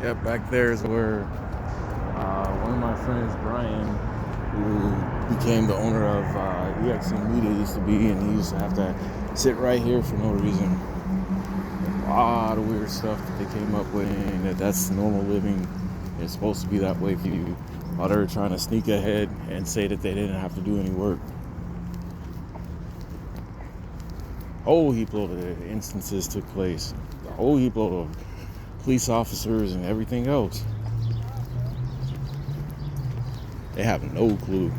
Yeah, back there is where one of my friends, Brian, who became the owner of EXM Media, used to be, and he used to have to sit right here for no reason. A lot of weird stuff that they came up with, and that's normal living. It's supposed to be that way for you. While they were trying to sneak ahead and say that they didn't have to do any work. Whole heap of instances took place. A whole heap of police officers and everything else. They have no clue.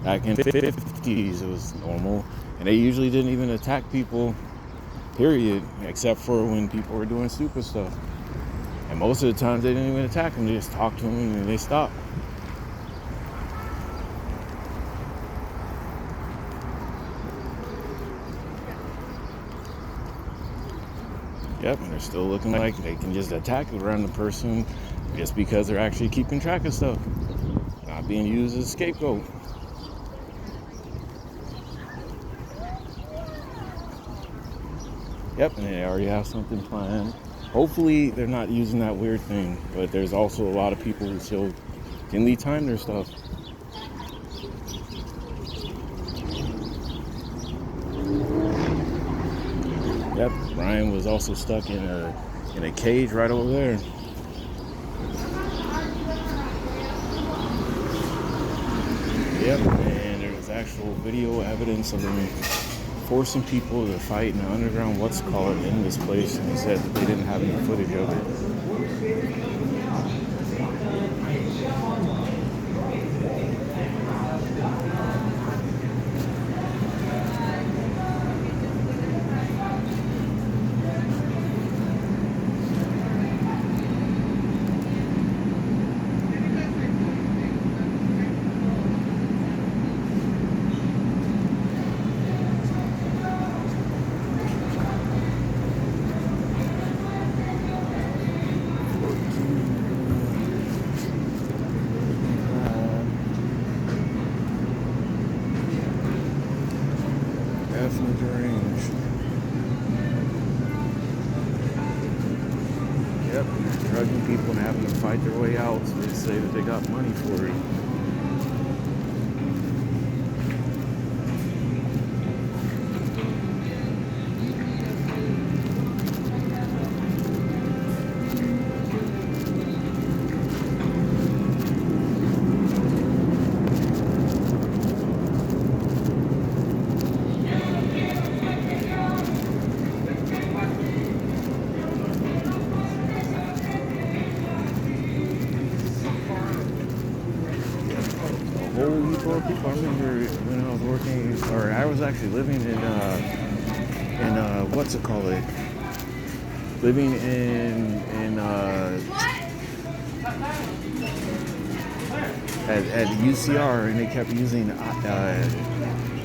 Back in the 50s, it was normal, and they usually didn't even attack people, period, except for when people were doing stupid stuff. And most of the times, they didn't even attack them. They just talked to them and they stopped. Yep, and they're still looking like they can just attack a random person just because they're actually keeping track of stuff, not being used as a scapegoat. Yep, and they already have something planned. Hopefully they're not using that weird thing, but there's also a lot of people who still can leave time their stuff. Yep, Ryan was also stuck in a cage right over there. Yep, and there was actual video evidence of them forcing people to fight in the underground, what's called, in this place, and he said that they didn't have any footage of it. Definitely range. Yep, drugging people and having them fight their way out, so they say that they got money for it. Whole heap of people. I remember when I was working, or I was actually living in what's it called? Living in at UCR, and they kept using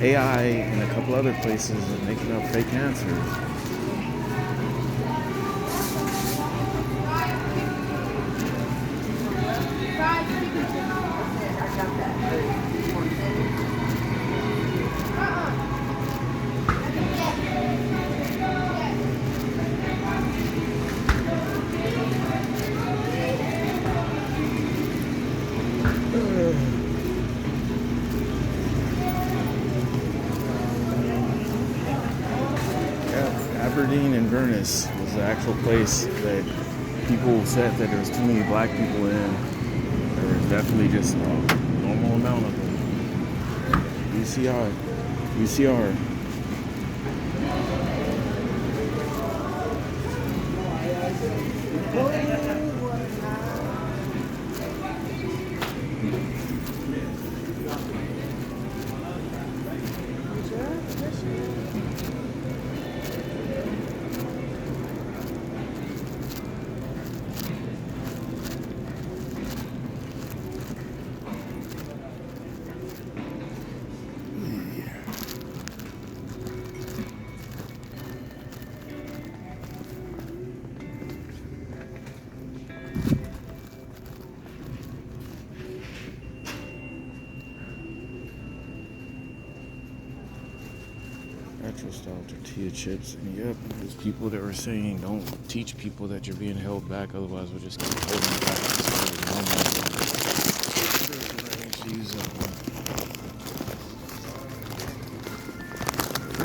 AI in a couple other places and making up fake answers. Aberdeen and Venice was the actual place that people said that there was too many black people in. There was definitely just a normal amount of them. UCR. retro style tortilla chips. And yep, there's people that were saying don't teach people that you're being held back, otherwise we'll just keep holding you back.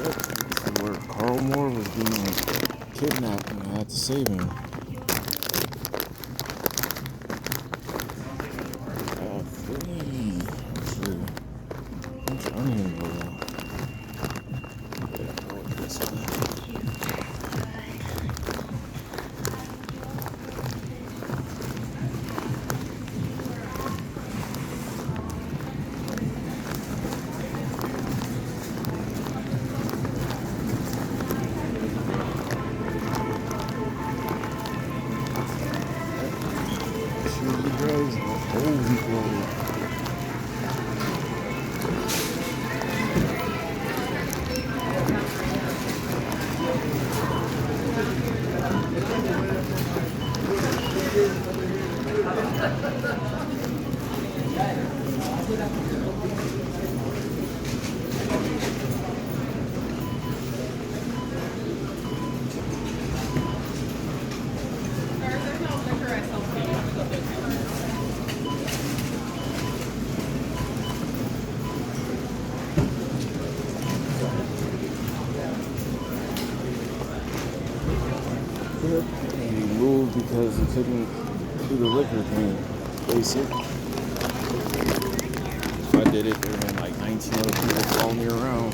Yep, where Carl Moore was being kidnapped and I had to save him. I'm trying to go. He moved because he couldn't do the liquor thing. Basic. If I did it, there would have been like 19 other people following me around.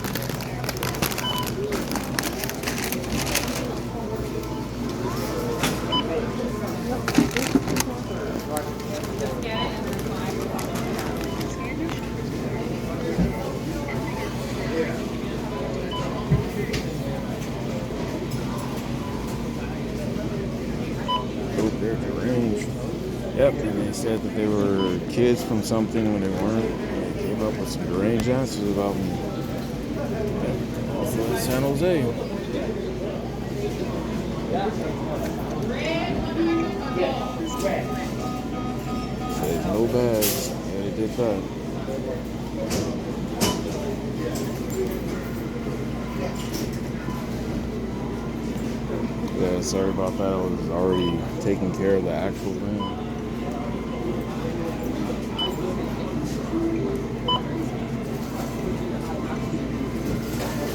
There's a range. Yep, and they said that they were kids from something when they weren't. And they came up with some deranged answers about me. Yep. Also San Jose. Says no bags. Yeah, they did that. Yeah, sorry about that. I was already taking care of the actual thing.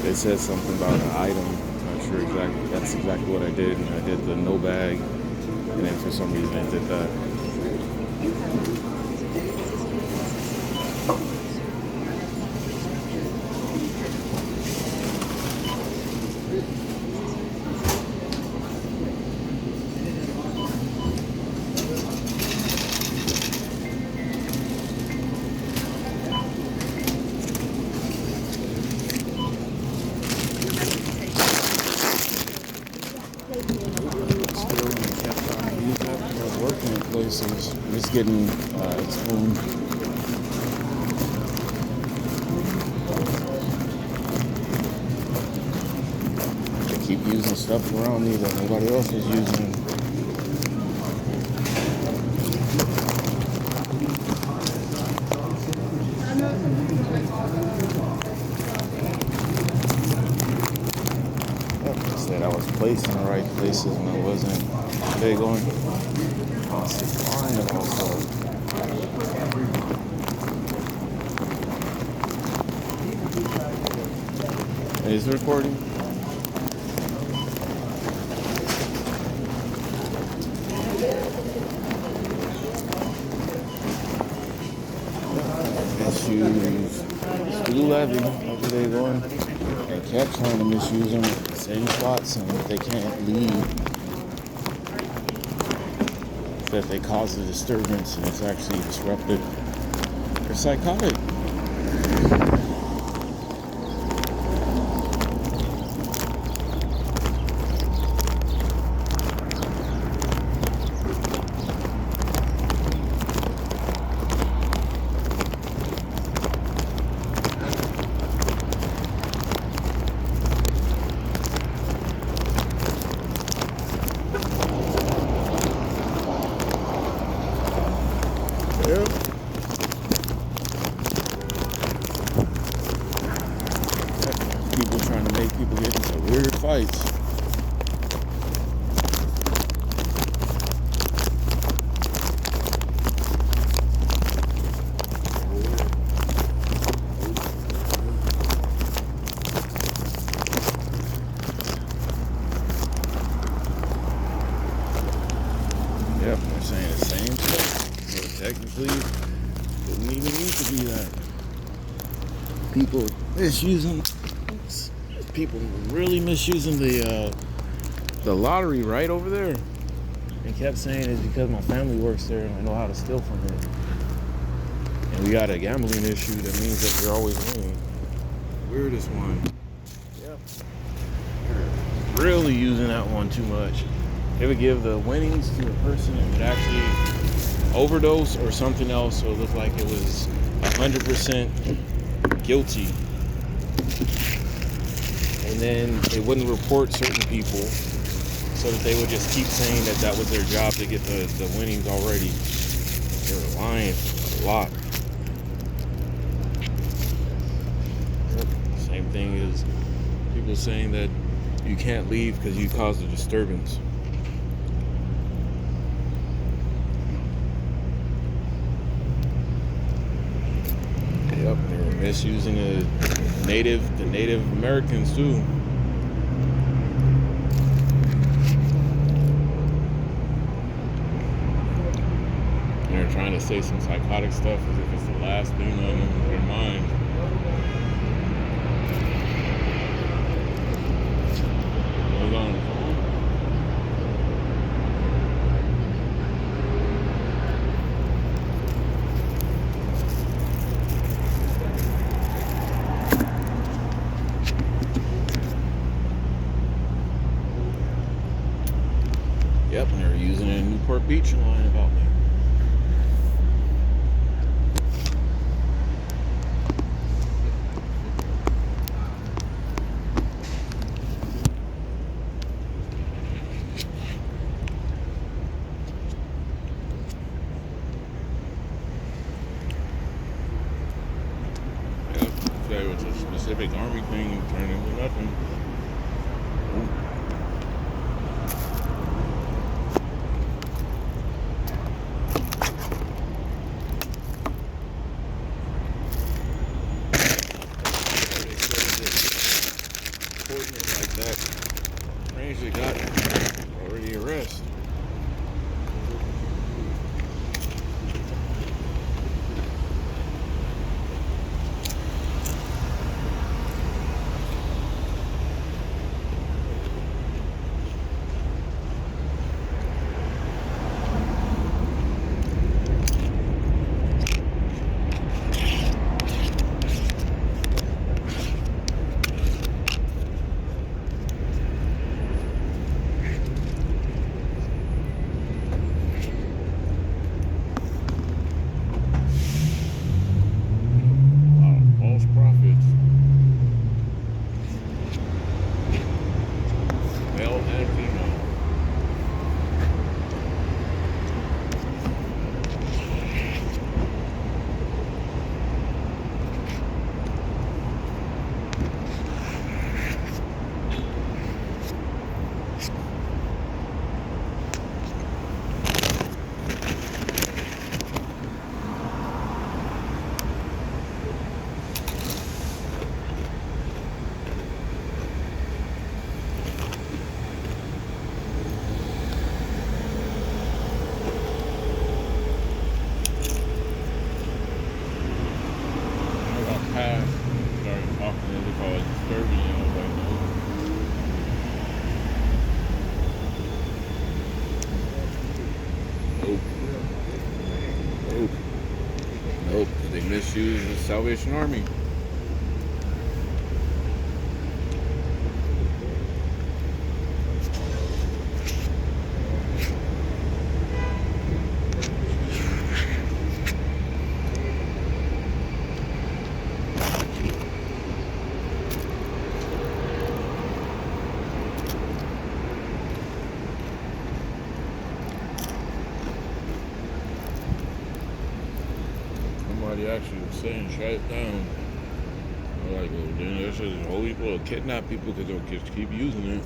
They said something about an item. I'm not sure exactly. That's exactly what I did. And I did the no bag. And then for some reason I did that. Working in places, just getting explained. They keep using stuff around me that nobody else is using. They said I was placed in the right places when I wasn't. They going flying about stuff. Is it recording? Misuse Stu Levy, how's they going? They kept trying to misuse them at the same spots and they can't leave. That they cause a disturbance and it's actually disruptive. They're psychotic. People trying to make people saying the same stuff. So technically, it wouldn't even need to be that. People misusing, people really misusing the lottery right over there. And kept saying it's because my family works there and I know how to steal from it. And we got a gambling issue that means that we're always winning. Weirdest one. Yep. We're really using that one too much. They would give the winnings to a person that would actually overdose or something else, so it looked like it was 100% guilty. And then they wouldn't report certain people, so that they would just keep saying that that was their job to get the winnings already. They were lying a lot. Same thing as people saying that you can't leave because you caused a disturbance. Yep, they're misusing the Native Americans too. They're trying to say some psychotic stuff as if it's the last thing on their mind. Hold on. Yep, and they're using it in Newport Beach and lying about me. It was a specific army thing turned into nothing. They said that reporting it like that, they usually got already arrested. False prophets, male and female. Past, started talking, they call it disturbing, I was like, nope, they misuse the Salvation Army. Somebody actually was saying shut it down. I'm like, well, then there's just whole people will kidnap people because they'll just keep using it.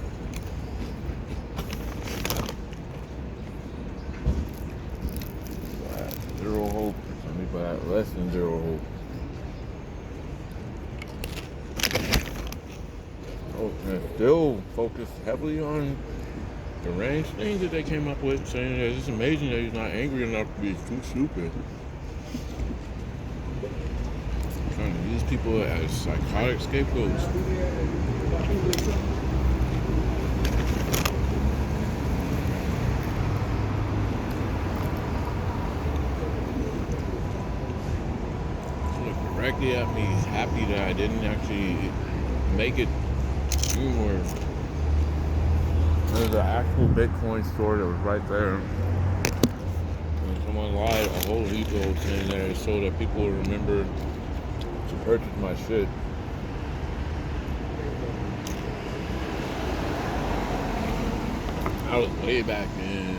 Zero hope. Some people have less than zero hope. Oh, and still focused heavily on the range things that they came up with, saying that it's amazing that he's not angry enough to be too stupid. Trying to use people as psychotic scapegoats. Look directly at me, happy that I didn't actually make it anywhere. There's an actual Bitcoin store that was right there. And someone lied a whole heap of saying that so that people would remember to purchase my shit. I was way back in.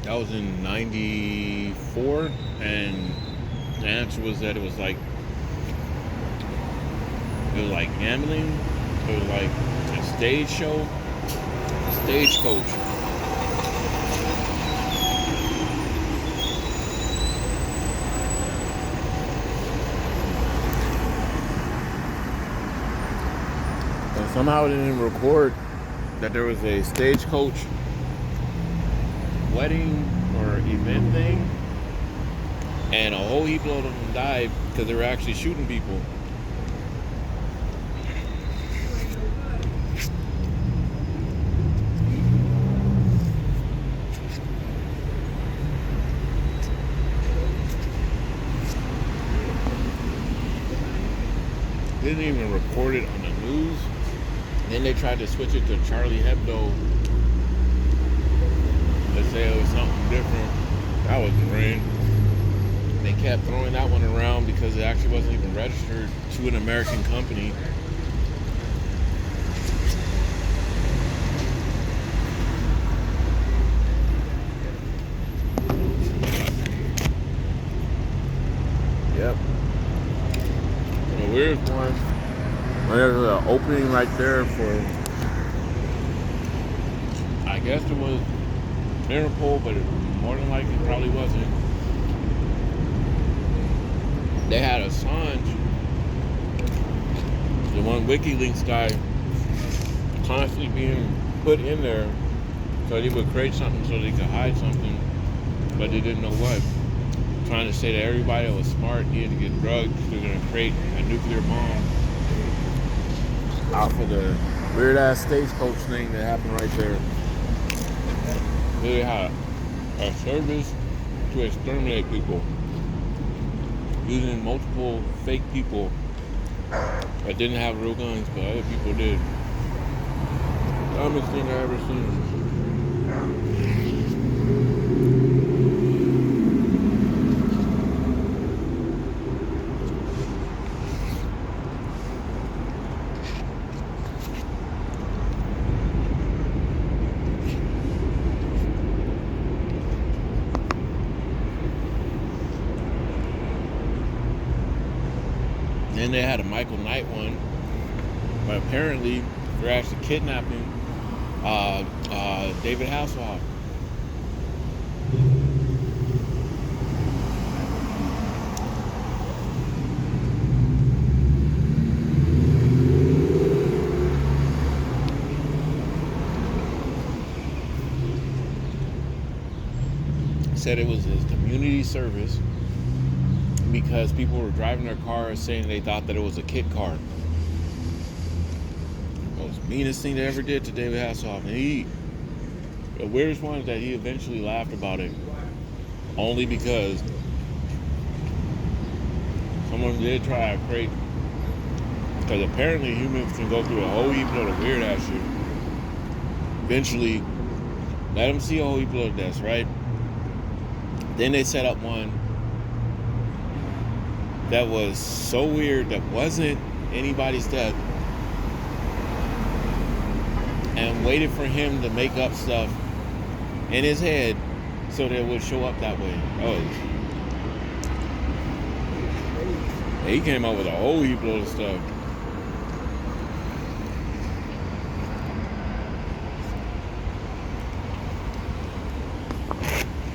That was in 94, and the answer was that it was like gambling. It was like a stage show, a stagecoach. And somehow it didn't record that there was a stagecoach wedding or event thing, and a whole heap of them died because they were actually shooting people. Didn't even record it on the news. Then they tried to switch it to Charlie Hebdo. Let's say it was something different. That was the rain. They kept throwing that one around because it actually wasn't even registered to an American company. Yep. The weirdest one, when there's an opening right there for, I guess it was Miracle, but it more than likely probably wasn't. They had Assange, the one WikiLeaks guy, constantly being put in there so he would create something so they could hide something, but they didn't know what. Trying to say to everybody that was smart needed to get drugged because they're going to create a nuclear bomb out for the weird ass stagecoach thing that happened right there. They had a service to exterminate people using multiple fake people that didn't have real guns, but other people did. Dumbest thing I ever seen. Then they had a Michael Knight one, but apparently they're actually kidnapping David Hasselhoff. Said it was his community service because people were driving their cars saying they thought that it was a kit car. Most meanest thing they ever did to David Hasselhoff. And the weirdest one is that he eventually laughed about it, only because someone did try to create, because apparently humans can go through a whole heap of weird ass shit. Eventually, let them see a whole heap of deaths, right? Then they set up one that was so weird that wasn't anybody's death, and waited for him to make up stuff in his head so that it would show up that way. Oh, he came up with a whole heap of stuff.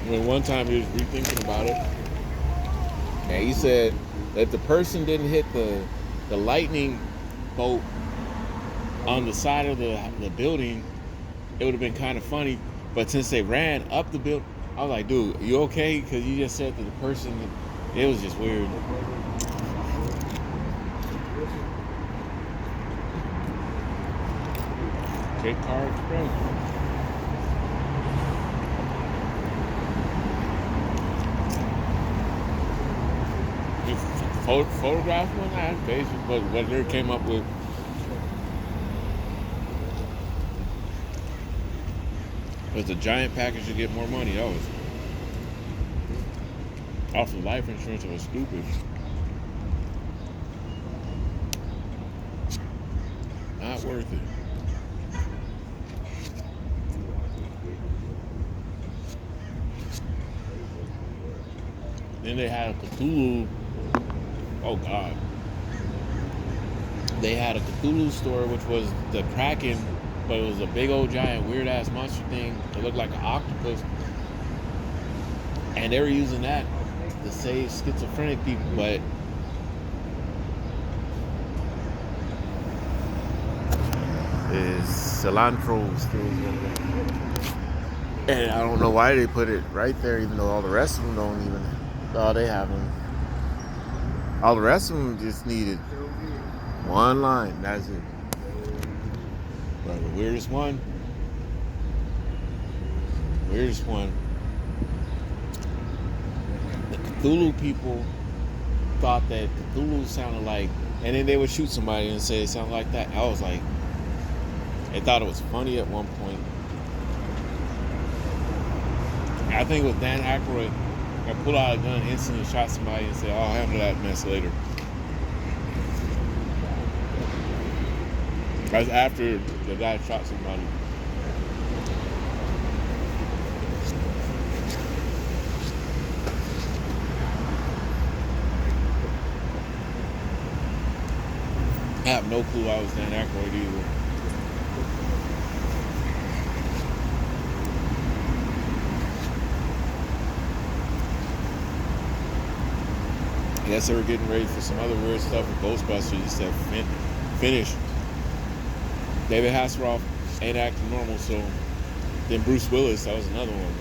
When one time he was rethinking about it, and he said that the person didn't hit the lightning bolt on the side of the building, it would have been kind of funny. But since they ran up the building, I was like, dude, you okay? Because you just said to the person, it was just weird. Kit Car Express. Photograph one, that's basic, but what they came up with. Was a giant package to get more money. That was off of life insurance. It was stupid. Not worth it. Then they had a Cthulhu. Oh God. They had a Cthulhu store, which was the Kraken, but it was a big old giant weird ass monster thing. It looked like an octopus. And they were using that to save schizophrenic people, but is cilantro still? And I don't know why they put it right there, even though all the rest of them don't even. Oh, they have them. All the rest of them just needed one line. That's it. But the weirdest one. The Cthulhu people thought that Cthulhu sounded like, and then they would shoot somebody and say it sounded like that. I was like, they thought it was funny at one point. I think with Dan Aykroyd, I pulled out a gun instantly, shot somebody, and said, I'll handle that mess later. That's after the guy shot somebody. I have no clue I was Dan Aykroyd either. I guess they were getting ready for some other weird stuff with Ghostbusters. Just said finish. David Hasselhoff ain't acting normal, so then Bruce Willis, that was another one.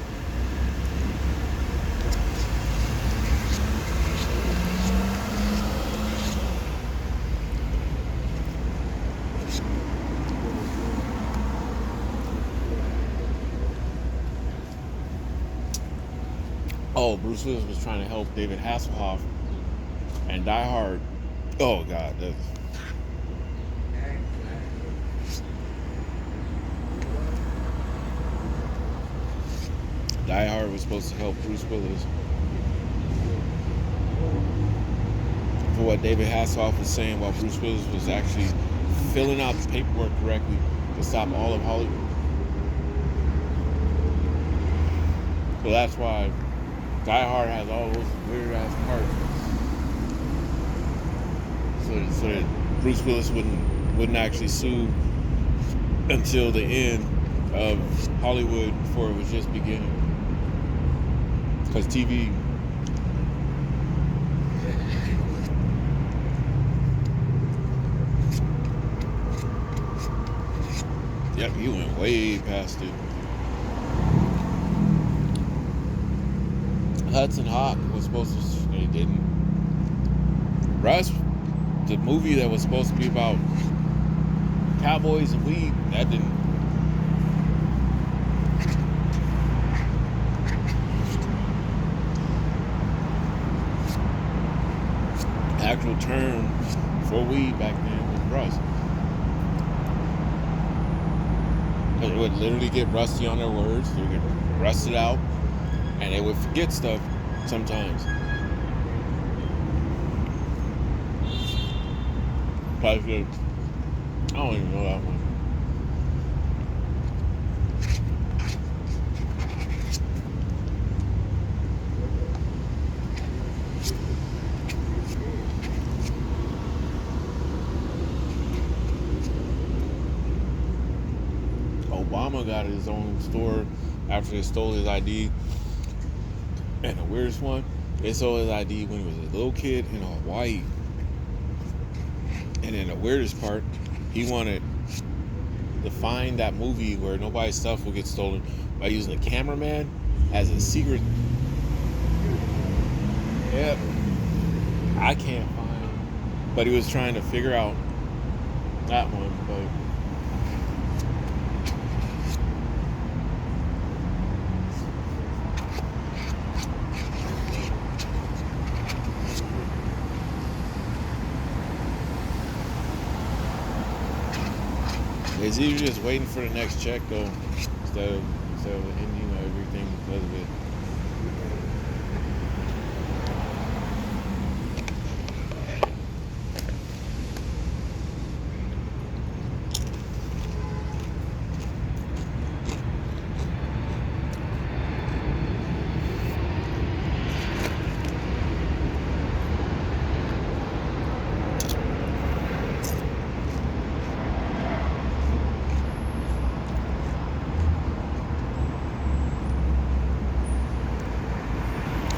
Oh, Bruce Willis was trying to help David Hasselhoff and Die Hard. Oh God, Die Hard was supposed to help Bruce Willis. For what David Hasselhoff was saying, while Bruce Willis was actually filling out the paperwork correctly to stop all of Hollywood. So that's why Die Hard has all those weird ass parts. So that Bruce Willis wouldn't actually sue until the end of Hollywood before it was just beginning. Because TV. Yep, he went way past it. Hudson Hawk was supposed to. He didn't. Rush, the movie that was supposed to be about cowboys and weed, that didn't. Actual term for weed back then was rust. It would literally get rusty on their words. They would get rusted out, and they would forget stuff sometimes. Probably, I don't even know that one. Obama got his own store after they stole his ID. And the weirdest one, they stole his ID when he was a little kid in Hawaii. And then the weirdest part, he wanted to find that movie where nobody's stuff will get stolen by using a cameraman as a secret. Yep. I can't find. But he was trying to figure out that one, but. It's easier just waiting for the next check though, instead of ending everything because of it.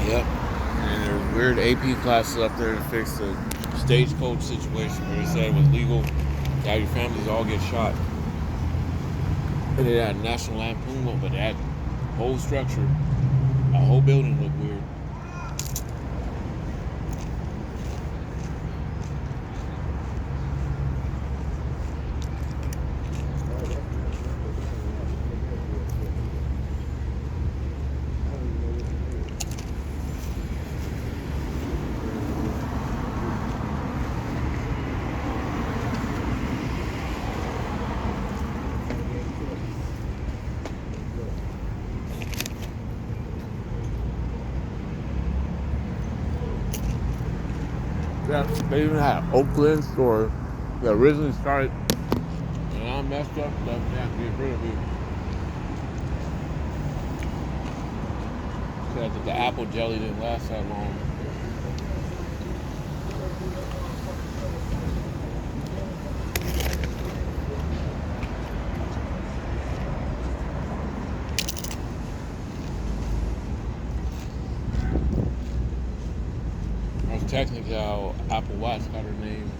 Yep. And there's weird AP classes up there to fix the stagecoach situation where they said it was legal to have your families all get shot. And it had a National Lampoon one, but that whole structure, a whole building looked weird. Yeah, they even had Oakland store that originally started, and I messed up stuff. They have to get rid of it. Said that the apple jelly didn't last that long. That's technically how Apple Watch got her name.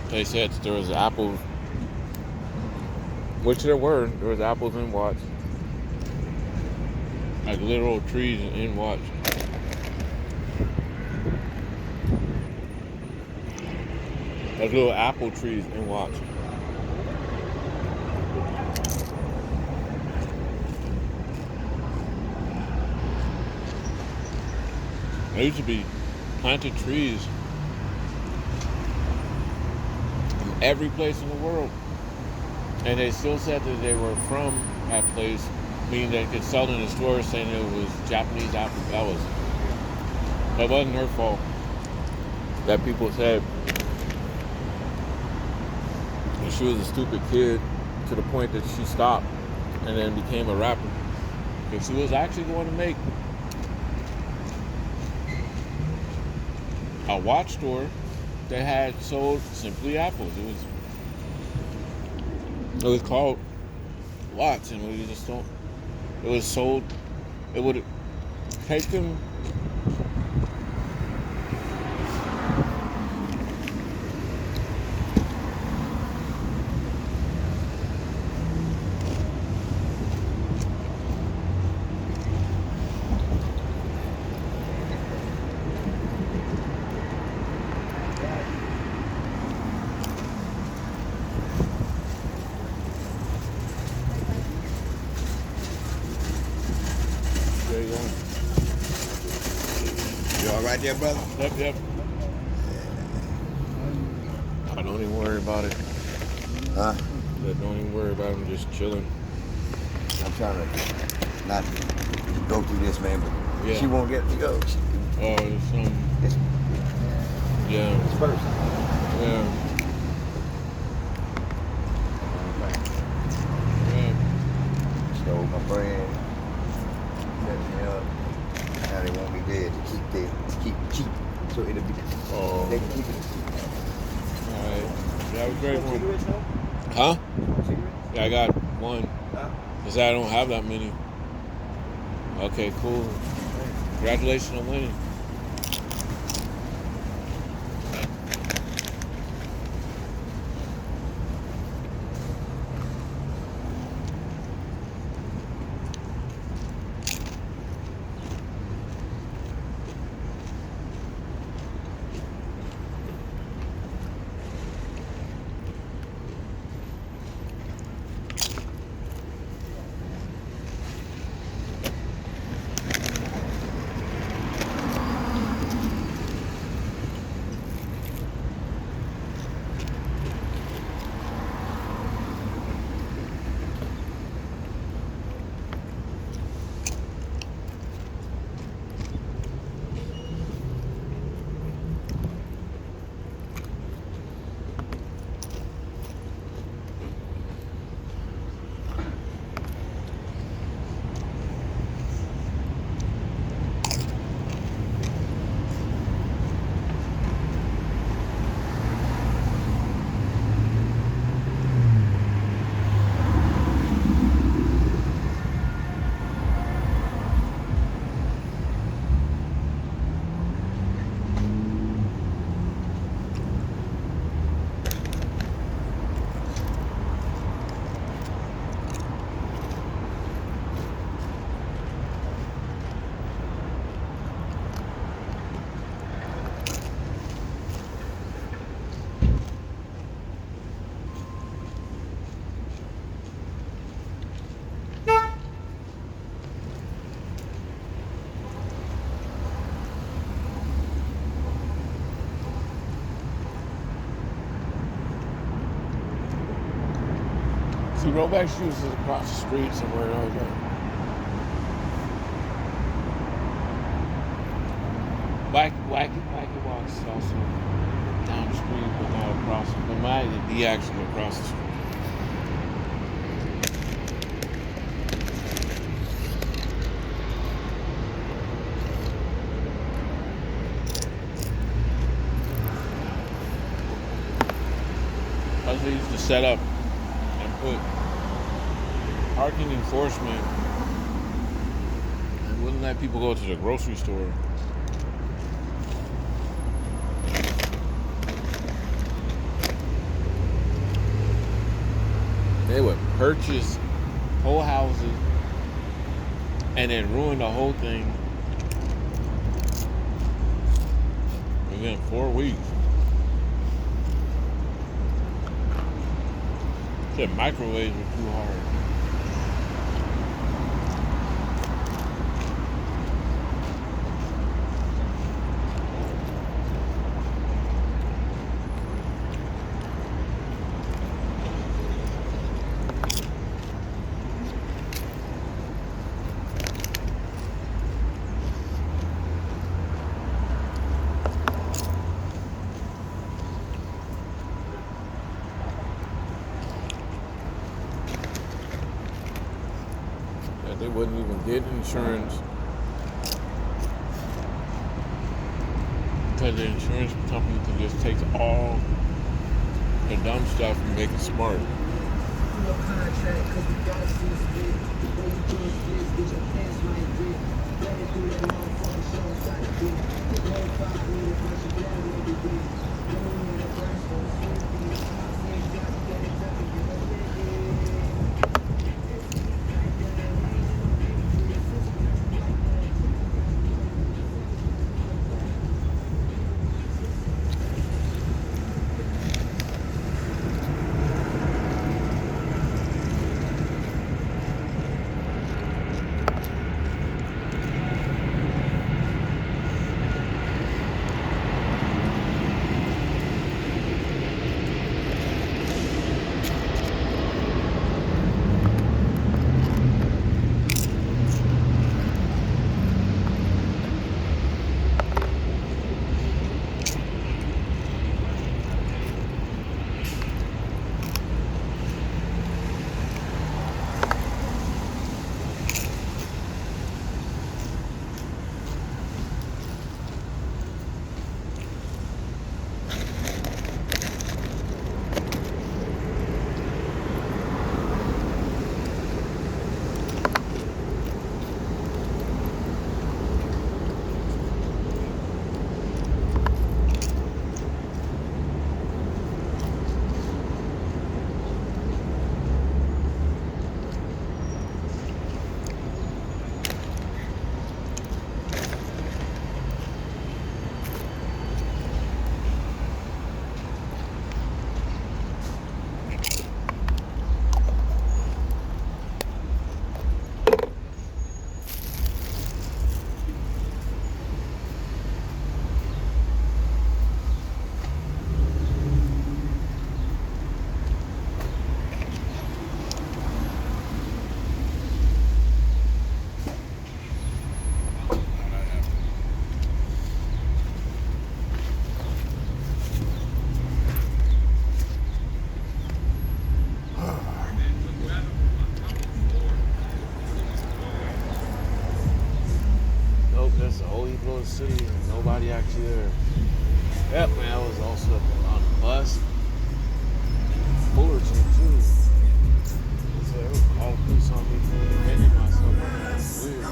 They said that there was apples, which there were. There was apples in Watch, like literal trees in Watch. Like little apple trees in Watch. There used to be planted trees in every place in the world. And they still said that they were from that place, meaning they could sell it in the store saying it was Japanese apple. That wasn't her fault. That people said that she was a stupid kid to the point that she stopped and then became a rapper. Because she was actually going to make a watch store that had sold simply apples. It was called Watch, and we just don't. It was sold. It would take them. You all right there, brother? Yep. I don't even worry about it. Huh? Don't even worry about it. I'm just chilling. I'm trying to not go through this, man, but Yeah. she won't get to go. Oh, it's It's yeah. first. Yeah. Stole my bread. Set me up. Now they want me dead to keep cheap. So it'll be Oh. they can keep it. Alright. That was great one. Cigarettes, no? Huh? Cigarettes? Yeah, I got one. Huh? Cause I don't have that many. Okay, cool. Congratulations on winning. See, Roback Shoes is across the street somewhere. Wacky Walks is also down the street, but not across. But might be actually across the street. That's what they used to set up and put parking enforcement and wouldn't let people go to the grocery store. They would purchase whole houses and then ruin the whole thing within 4 weeks. Said microwaves were too hard. They wouldn't even get insurance because the insurance company can just take all the dumb stuff and make it smart. That's the whole East Louis City and nobody actually there. Yep, man, I was also on the bus. Fullerton too. So they would call the police on me for hitting myself. That's weird.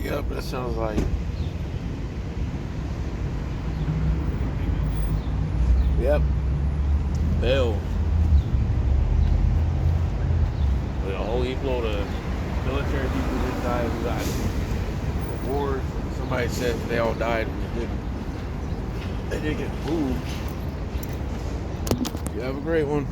Yep, that sounds like. Yep. Bell. With a whole heap load of military people that died who got awards. Somebody said they all died and they didn't get moved. You have a great one.